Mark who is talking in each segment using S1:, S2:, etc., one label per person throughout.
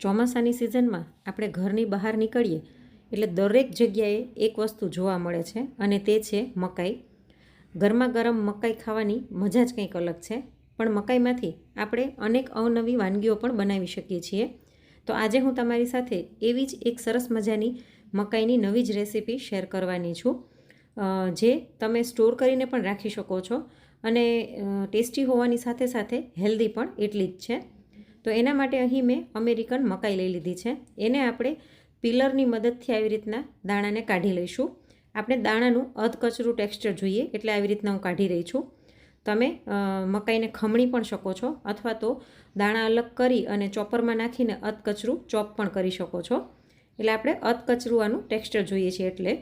S1: ચોમાસાની સિઝનમાં આપણે ઘરની બહાર નીકળીએ એટલે દરેક જગ્યાએ એક વસ્તુ જોવા મળે છે અને તે છે મકાઈ. ગરમા ગરમ મકાઈ ખાવાની મજા જ કંઈક અલગ છે. પણ મકાઈમાંથી આપણે અનેક અવનવી વાનગીઓ પણ બનાવી શકીએ છીએ. તો આજે હું તમારી સાથે એવી જ એક સરસ મજાની મકાઈની નવી જ રેસીપી શેર કરવાની છું, જે તમે સ્ટોર કરીને પણ રાખી શકો છો અને ટેસ્ટી હોવાની સાથે સાથે હેલ્ધી પણ એટલી જ છે. તો એના માટે અહીં મેં અમેરિકન મકાઈ લઈ લીધી છે. એને આપણે પિલરની મદદથી આવી રીતના દાણાને કાઢી લઈશું. આપણે દાણાનું અધકચરું ટેક્સચર જોઈએ એટલે આવી રીતના હું કાઢી રહી છું. તમે મકાઈને ખમણી પણ શકો છો અથવા તો દાણા અલગ કરી અને ચોપરમાં નાખીને અધકચરું ચોપ પણ કરી શકો છો. એટલે આપણે અધકચરું આનું ટેક્સચર જોઈએ છે એટલે.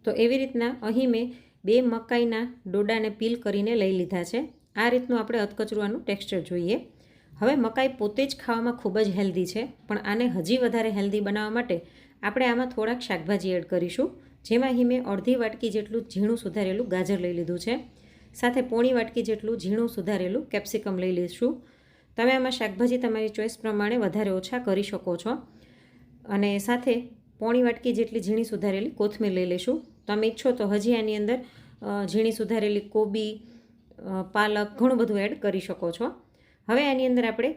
S1: તો એવી રીતના અહીં મેં 2 મકાઈના ડોડાને પીલ કરીને લઈ લીધા છે. આ રીતનું આપણે અધકચરું આનું ટેક્સચર જોઈએ. હવે મકાઈ પોતે જ ખાવામાં ખૂબ જ હેલ્ધી છે, પણ આને હજી વધારે હેલ્ધી બનાવવા માટે આપણે આમાં થોડાક શાકભાજી એડ કરીશું. જેમાં અહીં મેં અડધી વાટકી જેટલું ઝીણું સુધારેલું ગાજર લઈ લીધું છે. સાથે પોણી વાટકી જેટલું ઝીણું સુધારેલું કેપ્સિકમ લઈ લઈશું. તમે આમાં શાકભાજી તમારી ચોઈસ પ્રમાણે વધારે ઓછા કરી શકો છો. અને સાથે પોણી વાટકી જેટલી ઝીણી સુધારેલી કોથમીર લઈ લઈશું. તમે ઈચ્છો તો હજી આની અંદર ઝીણી સુધારેલી કોબી, પાલક ઘણું બધું એડ કરી શકો છો. હવે આની અંદર આપણે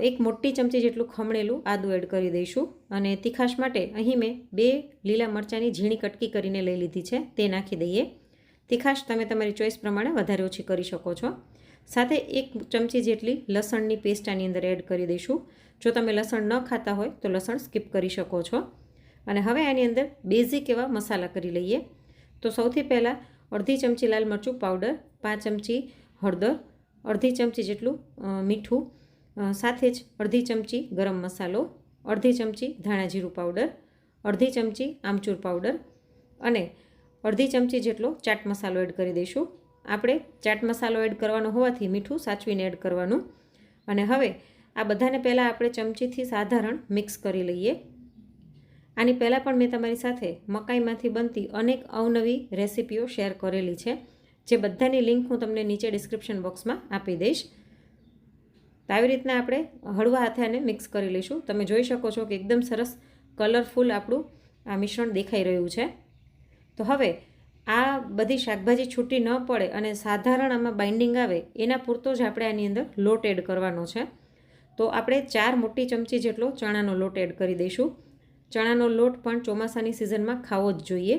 S1: 1 મોટી ચમચી જેટલું ખમણેલું આદું એડ કરી દઈશું. અને તીખાશ માટે અહીં મેં 2 લીલા મરચાંની ઝીણી કટકી કરીને લઈ લીધી છે, તે નાખી દઈએ. તીખાશ તમે તમારી ચોઈસ પ્રમાણે વધારે ઓછી કરી શકો છો. સાથે 1 ચમચી જેટલી લસણની પેસ્ટ આની અંદર એડ કરી દઈશું. જો તમે લસણ ન ખાતા હોય તો લસણ સ્કીપ કરી શકો છો. અને હવે આની અંદર બેઝિક એવા મસાલા કરી લઈએ. તો સૌથી પહેલાં અડધી ચમચી લાલ મરચું પાવડર, 5 ચમચી હળદર, અડધી ચમચી જેટલું મીઠું, સાથે જ અડધી ચમચી ગરમ મસાલો, અડધી ચમચી ધાણા જીરું પાવડર, અડધી ચમચી આમચૂર પાવડર અને અડધી ચમચી જેટલો ચાટ મસાલો એડ કરી દઈશું. આપણે ચાટ મસાલો એડ કરવાનો હોવાથી મીઠું સાચવીને એડ કરવાનું. અને હવે આ બધાને પહેલાં આપણે ચમચીથી સાધારણ મિક્સ કરી લઈએ. આની પહેલાં પણ મેં તમારી સાથે મકાઈમાંથી બનતી અનેક અવનવી રેસીપીઓ શેર કરેલી છે, જે બધાની લિંક હું તમને નીચે ડિસ્ક્રિપ્શન બોક્સમાં આપી દઈશ. તો આવી રીતના આપણે હળવા હાથે આને મિક્સ કરી લઈશું. તમે જોઈ શકો છો કે એકદમ સરસ કલરફુલ આપણું આ મિશ્રણ દેખાઈ રહ્યું છે. તો હવે આ બધી શાકભાજી છૂટી ન પડે અને સાધારણ આમાં બાઇન્ડિંગ આવે એના પૂરતો જ આપણે આની અંદર લોટ એડ કરવાનો છે. તો આપણે 4 મોટી ચમચી જેટલો ચણાનો લોટ એડ કરી દઈશું. ચણાનો લોટ પણ ચોમાસાની સિઝનમાં ખાવો જ જોઈએ.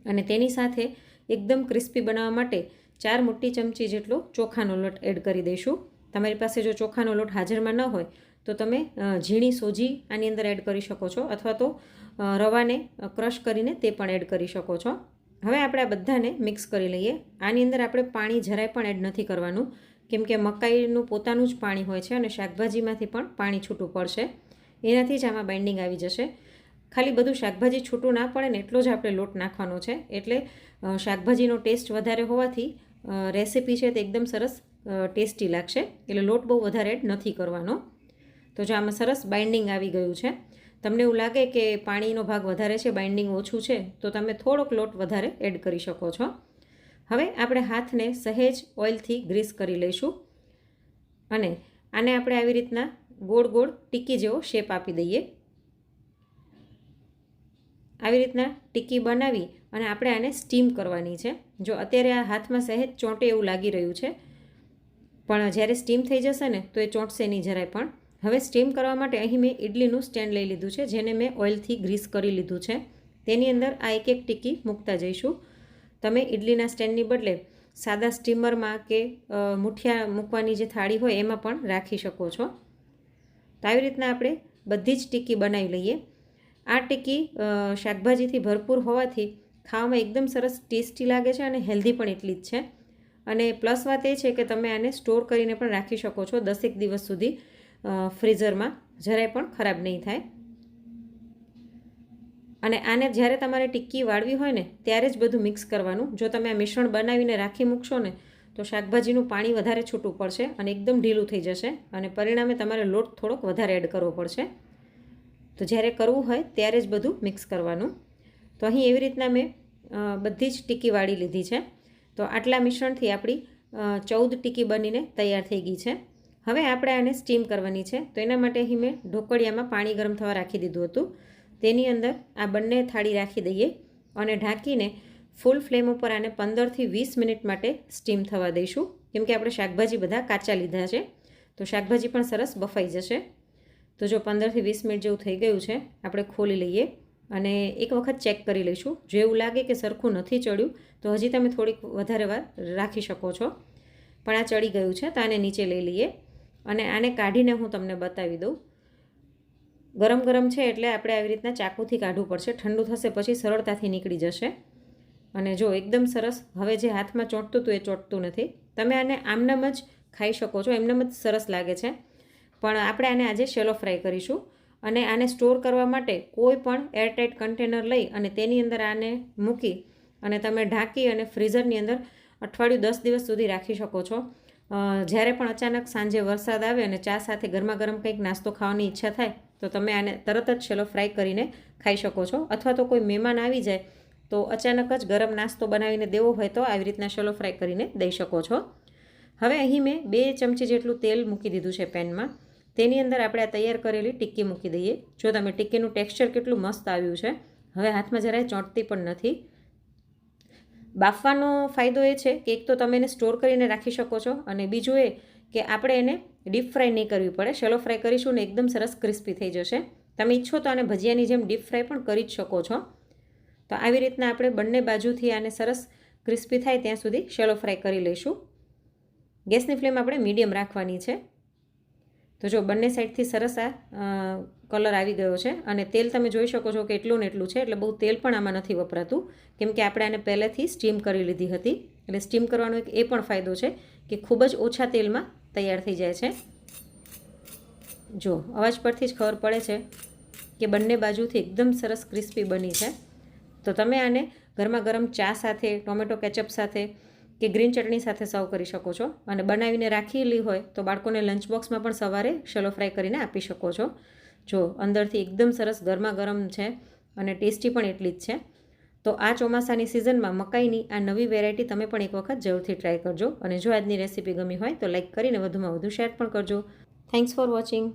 S1: અને તેની સાથે એકદમ ક્રિસ્પી બનાવવા માટે 4 મોટી ચમચી જેટલો ચોખાનો લોટ એડ કરી દઈશું. તમારી પાસે જો ચોખાનો લોટ હાજરમાં ન હોય તો તમે ઝીણી સોજી આની અંદર એડ કરી શકો છો અથવા તો રવાને ક્રશ કરીને તે પણ એડ કરી શકો છો. હવે આપણે આ બધાને મિક્સ કરી લઈએ. આની અંદર આપણે પાણી જરાય પણ એડ નથી કરવાનું, કેમ કે મકાઈનું પોતાનું જ પાણી હોય છે અને શાકભાજીમાંથી પણ પાણી છૂટું પડશે. એનાથી જ આમાં બાઇન્ડિંગ આવી જશે. ખાલી બધું શાકભાજી છૂટું ના પડે ને એટલો જ આપણે લોટ નાખવાનો છે. એટલે શાકભાજીનો ટેસ્ટ વધારે હોવાથી રેસીપી છે તે એકદમ સરસ ટેસ્ટી લાગશે. એટલે લોટ બહુ વધારે એડ નથી કરવાનો. તો જો આમાં સરસ બાઇન્ડિંગ આવી ગયું છે. તમને એવું લાગે કે પાણીનો ભાગ વધારે છે, બાઇન્ડિંગ ઓછું છે, તો તમે થોડોક લોટ વધારે એડ કરી શકો છો. હવે આપણે હાથને સહેજ ઓઇલથી ગ્રીસ કરી લઈશું અને આને આપણે આવી રીતના ગોળ ગોળ ટીકી જેવો શેપ આપી દઈએ. આવી રીતના ટીકી બનાવી અને આપણે આને સ્ટીમ કરવાની છે. જો અત્યારે આ હાથમાં સહેજ ચોંટે એવું લાગી રહ્યું છે, પણ જ્યારે સ્ટીમ થઈ જશે ને તો એ ચોંટશે નહીં જરાય પણ. હવે સ્ટીમ કરવા માટે અહીં મેં ઇડલીનું સ્ટેન્ડ લઈ લીધું છે, જેને મેં ઓઇલથી ગ્રીસ કરી લીધું છે. તેની અંદર આ એક ટીકી મૂકતા જઈશું. તમે ઇડલીના સ્ટેન્ડની બદલે સાદા સ્ટીમરમાં કે મુઠિયા મૂકવાની જે થાળી હોય એમાં પણ રાખી શકો છો. તો આવી રીતના આપણે બધી જ ટીકી બનાવી લઈએ. આ ટીકી શાકભાજીથી ભરપૂર હોવાથી ખાવામાં એકદમ સરસ ટેસ્ટી લાગે છે અને હેલ્ધી પણ એટલી જ છે. અને પ્લસ વાત એ છે કે તમે આને સ્ટોર કરીને પણ રાખી શકો છો 10 દિવસ સુધી ફ્રીઝરમાં, જરાય પણ ખરાબ નહીં થાય. અને આને જ્યારે તમારે ટિક્કી વાળવી હોય ને ત્યારે જ બધું મિક્સ કરવાનું. જો તમે આ મિશ્રણ બનાવીને રાખી મૂકશો ને તો શાકભાજીનું પાણી વધારે છૂટું પડશે અને એકદમ ઢીલું થઈ જશે અને પરિણામે તમારે લોટ થોડોક વધારે એડ કરવો પડશે. તો જ્યારે કરવું હોય ત્યારે જ બધું મિક્સ કરવાનું. તો અહીં એવી રીતના મેં બધી જ ટીકી વાળી લીધી છે. તો આટલા મિશ્રણથી આપણી 14 ટીકી બનીને તૈયાર થઈ ગઈ છે. હવે આપણે આને સ્ટીમ કરવાની છે, તો એના માટે અહીં મેં ઢોકળિયામાં પાણી ગરમ થવા રાખી દીધું હતું. તેની અંદર આ બંને થાળી રાખી દઈએ અને ઢાંકીને ફૂલ ફ્લેમ ઉપર આને 15થી 20 મિનિટ માટે સ્ટીમ થવા દઈશું, કેમ કે આપણે શાકભાજી બધા કાચા લીધા છે, તો શાકભાજી પણ સરસ બફાઈ જશે. તો જો 15થી 20 મિનિટ જેવું થઈ ગયું છે, આપણે ખોલી લઈએ અને એક વખત ચેક કરી લઈશું. જો એવું લાગે કે સરખું નથી ચડ્યું તો હજી તમે થોડીક વધારે વાર રાખી શકો છો, પણ આ ચડી ગયું છે તો આને નીચે લઈ લઈએ અને આને કાઢીને હું તમને બતાવી દઉં. ગરમ ગરમ છે એટલે આપણે આવી રીતના ચાકુથી કાઢવું પડશે, ઠંડુ થશે પછી સરળતાથી નીકળી જશે. અને જો એકદમ સરસ, હવે જે હાથમાં ચોંટતું હતું એ ચોંટતું નથી. તમે આને આમનામ જ ખાઈ શકો છો, એમનામ જ સરસ લાગે છે, પણ આપણે આને આજે શેલો ફ્રાય કરીશું. અને આને સ્ટોર કરવા માટે કોઈ પણ એરટાઇટ કન્ટેનર લઈ અને તેની અંદર આને મૂકી અને તમે ઢાંકી અને ફ્રીઝરની અંદર અઠવાડિયું 10 દિવસ સુધી રાખી શકો છો. જ્યારે પણ અચાનક સાંજે વરસાદ આવે અને ચા સાથે ગરમા ગરમ કંઈક નાસ્તો ખાવાની ઈચ્છા થાય તો તમે આને તરત જ શેલો ફ્રાય કરીને ખાઈ શકો છો. અથવા તો કોઈ મહેમાન આવી જાય તો અચાનક જ ગરમ નાસ્તો બનાવીને દેવો હોય તો આવી રીતના શેલો ફ્રાય કરીને દઈ શકો છો. હવે અહીં મેં 2 ચમચી જેટલું તેલ મૂકી દીધું છે પેનમાં. તેની અંદર આપણે આ તૈયાર કરેલી ટિક્કી મૂકી દઈએ. જો તમે ટિક્કીનું ટેક્સચર કેટલું મસ્ત આવ્યું છે, હવે હાથમાં જરાય ચોંટતી પણ નથી. બાફવાનો ફાયદો એ છે કે એક તો તમે એને સ્ટોર કરીને રાખી શકો છો અને બીજું એ કે આપણે એને ડીપ ફ્રાય નહીં કરવી પડે. શેલો ફ્રાય કરીશું ને એકદમ સરસ ક્રિસ્પી થઈ જશે. તમે ઈચ્છો તો આને ભજીયાની જેમ ડીપ ફ્રાય પણ કરી જ શકો છો. તો આવી રીતના આપણે બંને બાજુથી આને સરસ ક્રિસ્પી થાય ત્યાં સુધી શેલો ફ્રાય કરી લઈશું. ગેસની ફ્લેમ આપણે મીડિયમ રાખવાની છે. તો જો બંને સાઈડથી સરસ આ કલર આવી ગયો છે અને તેલ તમે જોઈ શકો છો કે એટલું ને એટલું છે, એટલે બહુ તેલ પણ આમાં નથી વપરાતું, કેમ કે આપણે આને પહેલેથી સ્ટીમ કરી લીધી હતી. એટલે સ્ટીમ કરવાનો એક એ પણ ફાયદો છે કે ખૂબ જ ઓછા તેલમાં તૈયાર થઈ જાય છે. જો અવાજ પરથી જ ખબર પડે છે કે બંને બાજુથી એકદમ સરસ ક્રિસ્પી બની છે. તો તમે આને ગરમા ગરમ ચા સાથે, ટોમેટો કેચઅપ સાથે કે ગ્રીન ચટણી સાથે સર્વ કરી શકો છો. અને બનાવીને રાખેલી હોય તો બાળકોને લંચ બોક્સમાં પણ સવારે શેલો ફ્રાય કરીને આપી શકો છો. જો અંદરથી એકદમ સરસ ગરમા ગરમ છે અને ટેસ્ટી પણ એટલી જ છે. તો આ ચોમાસાની સિઝનમાં મકાઈની આ નવી વેરાયટી તમે પણ એક વખત જરૂરથી ટ્રાય કરજો. અને જો આજની રેસીપી ગમી હોય તો લાઈક કરીને વધુમાં વધુ શેર પણ કરજો. Thanks for watching.